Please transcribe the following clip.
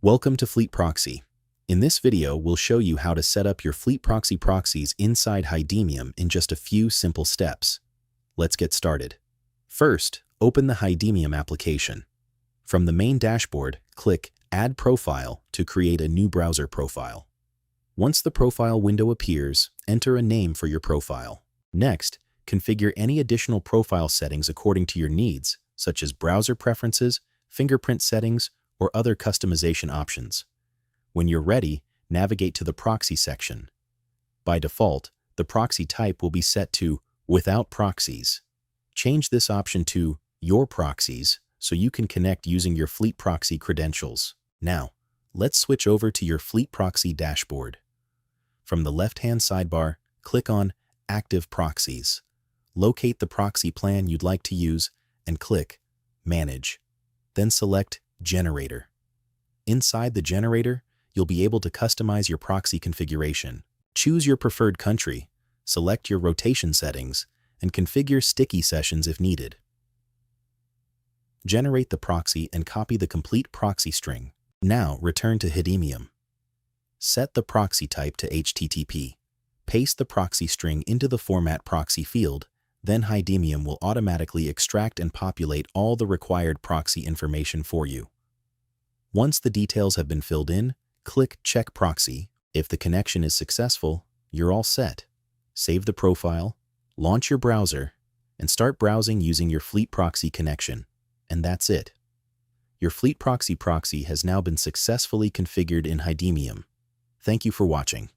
Welcome to FleetProxy. In this video, we'll show you how to set up your FleetProxy proxies inside Hidemium in just a few simple steps. Let's get started. First, open the Hidemium application. From the main dashboard, click Add Profile to create a new browser profile. Once the profile window appears, enter a name for your profile. Next, configure any additional profile settings according to your needs, such as browser preferences, fingerprint settings, or other customization options. When you're ready, navigate to the Proxy section. By default, the proxy type will be set to Without Proxies. Change this option to Your Proxies so you can connect using your FleetProxy credentials. Now, let's switch over to your FleetProxy dashboard. From the left-hand sidebar, click on Active Proxies. Locate the proxy plan you'd like to use and click Manage. Then select Generator. Inside the generator, you'll be able to customize your proxy configuration. Choose your preferred country, select your rotation settings, and configure sticky sessions if needed. Generate the proxy and copy the complete proxy string. Now return to Hidemium. Set the proxy type to HTTP. Paste the proxy string into the Format Proxy field, then Hidemium will automatically extract and populate all the required proxy information for you. Once the details have been filled in, click Check Proxy. If the connection is successful, you're all set. Save the profile, launch your browser, and start browsing using your FleetProxy connection. And that's it. Your FleetProxy proxy has now been successfully configured in Hidemium. Thank you for watching.